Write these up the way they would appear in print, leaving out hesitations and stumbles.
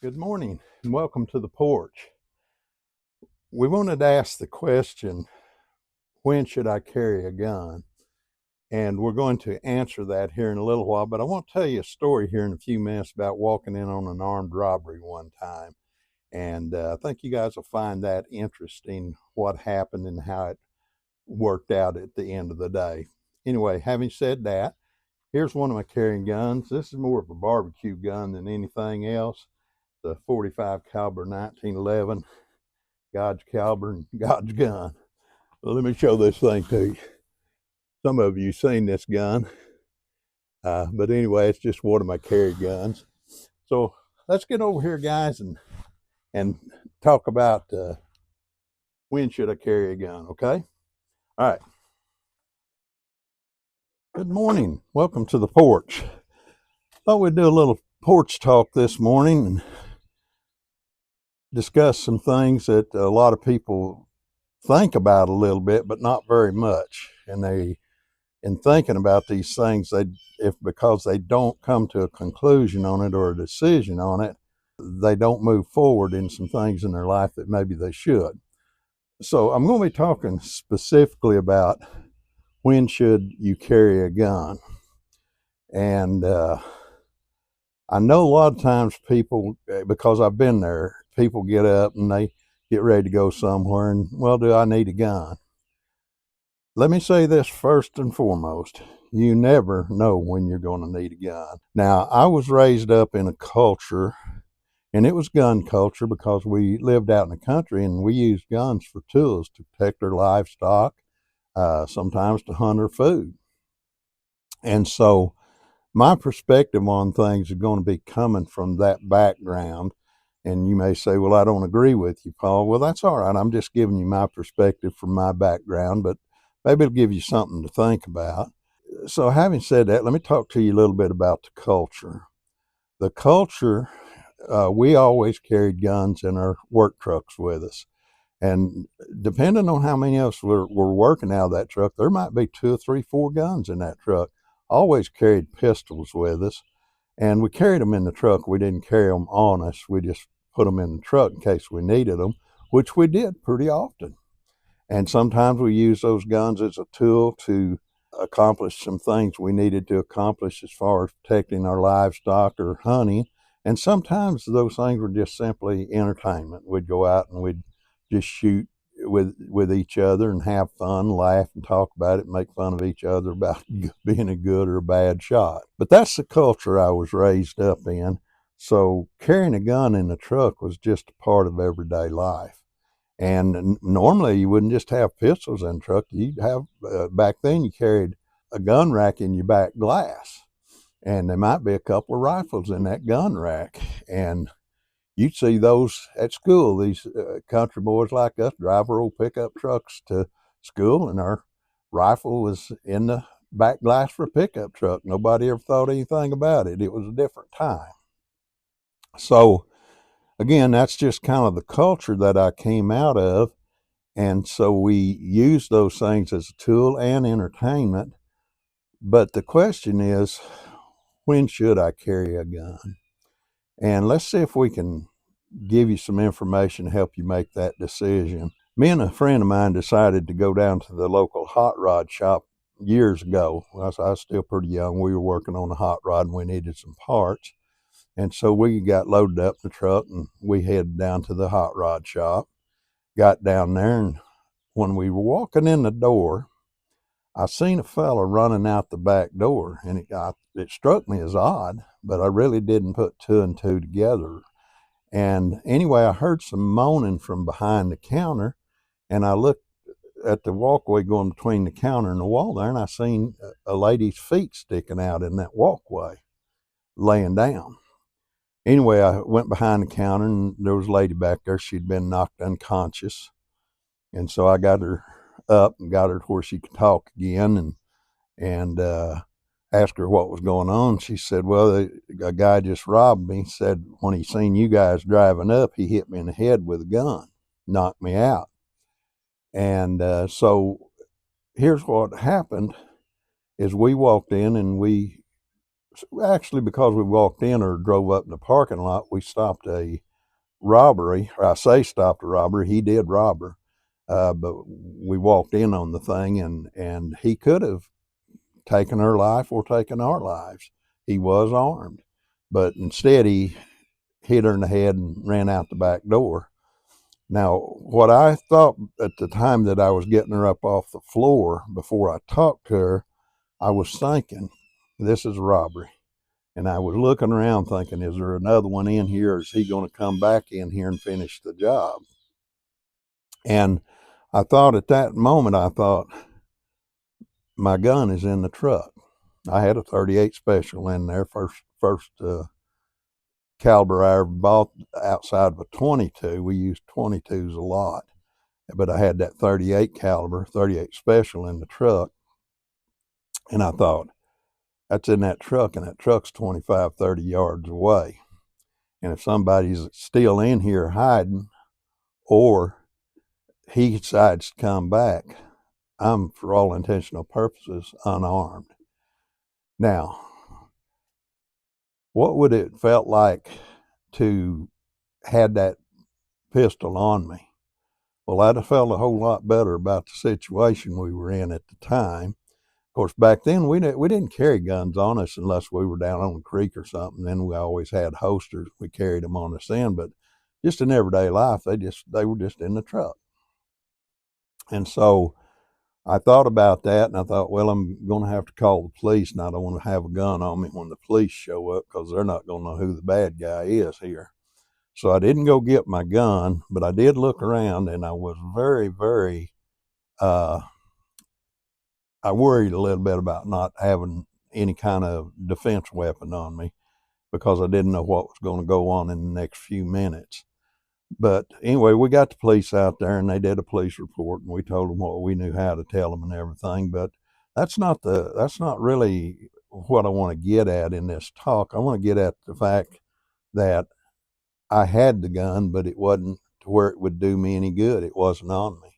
Good morning and welcome to the porch. We wanted to ask the question, when should I carry a gun? And we're going to answer that here in a little while, but I want to tell you a story here in a few minutes about walking in on an armed robbery one time. And I think you guys will find that interesting, what happened and how it worked out at the end of the day. Anyway, having said that, here's one of my carrying guns. This is more of a barbecue gun than anything else. The 45 caliber 1911. God's caliber and God's gun. Well, let me show this thing to you. Some of you seen this gun, but anyway, it's just one of my carry guns. So let's get over here, guys, and talk about when should I carry a gun. Okay. All right. Good morning. Welcome to the porch. Thought we'd do a little porch talk this morning and discuss some things that a lot of people think about a little bit, but not very much. And in thinking about these things, because they don't come to a conclusion on it or a decision on it, they don't move forward in some things in their life that maybe they should. So I'm going to be talking specifically about when should you carry a gun. And I know a lot of times people, because I've been there, people get up and they get ready to go somewhere and, well, do I need a gun? Let me say this first and foremost. You never know when you're going to need a gun. Now, I was raised up in a culture, and it was gun culture because we lived out in the country and we used guns for tools to protect our livestock, sometimes to hunt our food. And so my perspective on things is going to be coming from that background. And you may say, well, I don't agree with you, Paul. Well, that's all right. I'm just giving you my perspective from my background, but maybe it'll give you something to think about. So having said that, let me talk to you a little bit about the culture. The culture, we always carried guns in our work trucks with us. And depending on how many of us were working out of that truck, there might be 2 or 3, 4 guns in that truck. Always carried pistols with us. And we carried them in the truck. We didn't carry them on us. We just put them in the truck in case we needed them, which we did pretty often. And sometimes we used those guns as a tool to accomplish some things we needed to accomplish as far as protecting our livestock or hunting. And sometimes those things were just simply entertainment. We'd go out and we'd just shoot with each other and have fun, laugh and talk about it, make fun of each other about being a good or a bad shot. But that's the culture I was raised up in. So carrying a gun in the truck was just a part of everyday life. And normally you wouldn't just have pistols in the truck. You'd have, back then you carried a gun rack in your back glass. And there might be a couple of rifles in that gun rack. And you'd see those at school. These country boys like us drive our old pickup trucks to school, and our rifle was in the back glass for a pickup truck. Nobody ever thought anything about it. It was a different time. So again, that's just kind of the culture that I came out of. And so we use those things as a tool and entertainment. But the question is, when should I carry a gun? And let's see if we can give you some information to help you make that decision. Me and a friend of mine decided to go down to the local hot rod shop years ago. I was still pretty young. We were working on a hot rod and we needed some parts. And so we got loaded up in the truck and we headed down to the hot rod shop. Got down there, and when we were walking in the door, I seen a fella running out the back door, and it struck me as odd, but I really didn't put 2 and 2 together. And anyway, I heard some moaning from behind the counter, and I looked at the walkway going between the counter and the wall there, and I seen a lady's feet sticking out in that walkway, laying down. Anyway, I went behind the counter, and there was a lady back there. She'd been knocked unconscious. And so I got her up and got her to where she could talk again, and asked her what was going on. She said, well, a guy just robbed me. Said when he seen you guys driving up, he hit me in the head with a gun, knocked me out. And so here's what happened is we walked in and we actually, because we walked in or drove up in the parking lot, we stopped a robbery. Or I say stopped a robbery. He did rob her, but we walked in on the thing, and he could have taken her life or taken our lives. He was armed, but instead he hit her in the head and ran out the back door. Now, what I thought at the time that I was getting her up off the floor before I talked to her, I was thinking, this is a robbery. And I was looking around thinking, is there another one in here? Or is he going to come back in here and finish the job? And I thought at that moment, I thought, my gun is in the truck. I had a 38 special in there, first caliber I ever bought outside of a 22. We used 22s a lot, but I had that 38 caliber, 38 special in the truck. And I thought, that's in that truck, and that truck's 25, 30 yards away. And if somebody's still in here hiding, or he decides to come back, I'm, for all intentional purposes, unarmed. Now, what would it felt like to had that pistol on me? Well, I'd have felt a whole lot better about the situation we were in at the time. Of course, back then we didn't carry guns on us unless we were down on the creek or something. Then we always had holsters. We carried them on us then, but just in everyday life, they were just in the truck. And so I thought about that, and I thought, well, I'm going to have to call the police, and I don't want to have a gun on me when the police show up because they're not going to know who the bad guy is here. So I didn't go get my gun, but I did look around, and I was very, very, I worried a little bit about not having any kind of defense weapon on me because I didn't know what was going to go on in the next few minutes. But anyway, we got the police out there, and they did a police report, and we told them what we knew how to tell them and everything. But that's not really what I want to get at in this talk. I want to get at the fact that I had the gun, but it wasn't to where it would do me any good. It wasn't on me.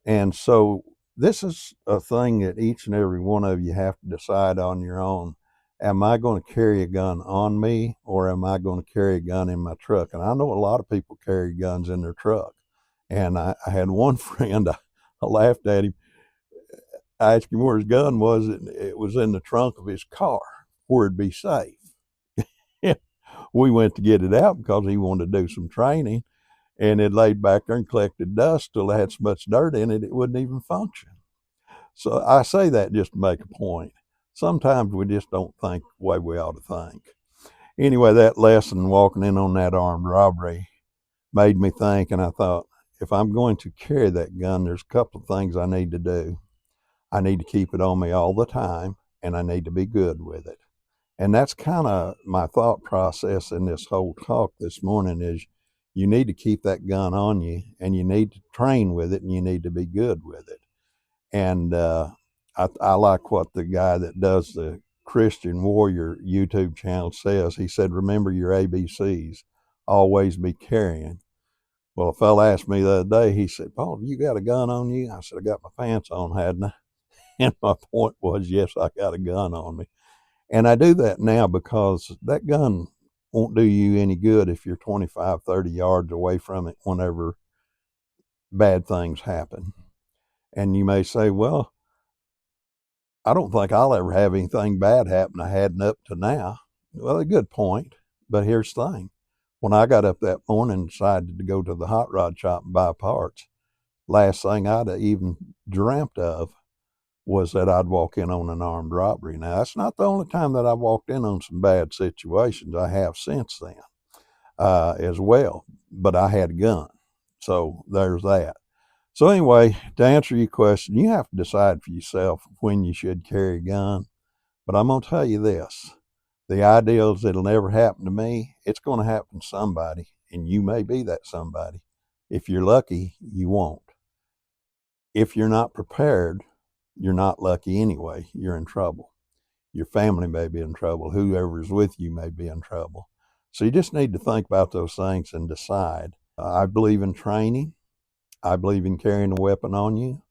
And so this is a thing that each and every one of you have to decide on your own. Am I going to carry a gun on me, or am I going to carry a gun in my truck? And I know a lot of people carry guns in their truck. And I had one friend, I laughed at him. I asked him where his gun was, and it was in the trunk of his car where it'd be safe. We went to get it out because he wanted to do some training, and it laid back there and collected dust till it had so much dirt in it, it wouldn't even function. So I say that just to make a point. Sometimes we just don't think the way we ought to think. Anyway, that lesson, walking in on that armed robbery, made me think, and I thought, if I'm going to carry that gun, there's a couple of things I need to do. I need to keep it on me all the time, and I need to be good with it. And that's kind of my thought process in this whole talk this morning is you need to keep that gun on you, and you need to train with it, and you need to be good with it. And I like what the guy that does the Christian Warrior YouTube channel says. He said, remember your ABCs, always be carrying. Well, a fella asked me the other day, he said, Paul, you got a gun on you? I said, I got my pants on, hadn't I? And my point was, yes, I got a gun on me. And I do that now because that gun won't do you any good if you're 25, 30 yards away from it whenever bad things happen. And you may say, well, I don't think I'll ever have anything bad happen. I hadn't up to now. Well, a good point. But here's the thing. When I got up that morning and decided to go to the hot rod shop and buy parts, last thing I'd even dreamt of was that I'd walk in on an armed robbery. Now, that's not the only time that I've walked in on some bad situations. I have since then as well. But I had a gun. So there's that. So anyway, to answer your question, you have to decide for yourself when you should carry a gun. But I'm going to tell you this. The idea is it'll never happen to me. It's going to happen to somebody, and you may be that somebody. If you're lucky, you won't. If you're not prepared, you're not lucky anyway. You're in trouble. Your family may be in trouble. Whoever's with you may be in trouble. So you just need to think about those things and decide. I believe in training. I believe in carrying a weapon on you.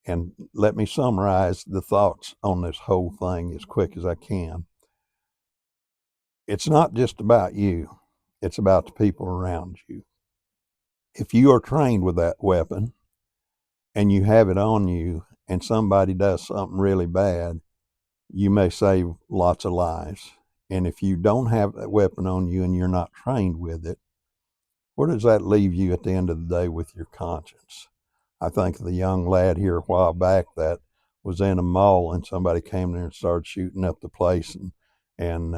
And let me summarize the thoughts on this whole thing as quick as I can. it's not just about you, it's about the people around you. If you are trained with that weapon and you have it on you and somebody does something really bad, you may save lots of lives. And if you don't have that weapon on you and you're not trained with it, where does that leave you at the end of the day with your conscience? I think of the young lad here a while back that was in a mall and somebody came there and started shooting up the place, and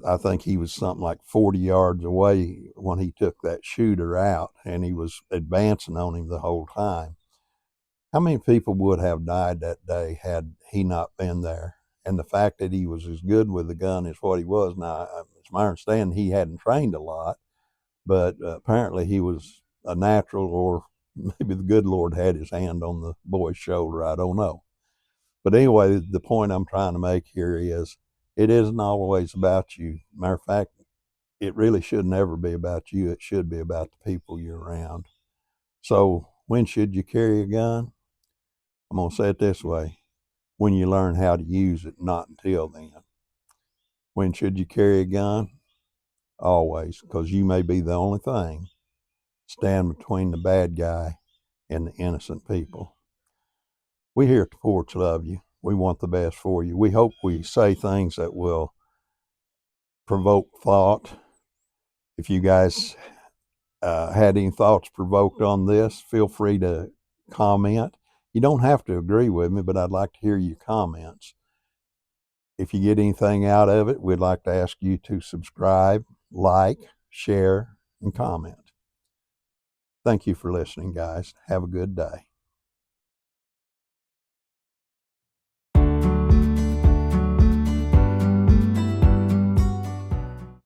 I think he was something like 40 yards away when he took that shooter out, and he was advancing on him the whole time. How many people would have died that day had he not been there? And the fact that he was as good with the gun as what he was, now, it's my understanding he hadn't trained a lot, but apparently he was a natural, or maybe the good Lord had his hand on the boy's shoulder. I don't know. But anyway, the point I'm trying to make here is it isn't always about you. Matter of fact, it really should never be about you. It should be about the people you're around. So when should you carry a gun? I'm going to say it this way: when you learn how to use it, not until then. When should you carry a gun? Always, because you may be the only thing stand between the bad guy and the innocent people. We here at the Porch love you. We want the best for you. We hope we say things that will provoke thought. If you guys had any thoughts provoked on this, feel free to comment. You don't have to agree with me, but I'd like to hear your comments. If you get anything out of it, we'd like to ask you to subscribe, like, share, and comment. Thank you for listening, guys. Have a good day.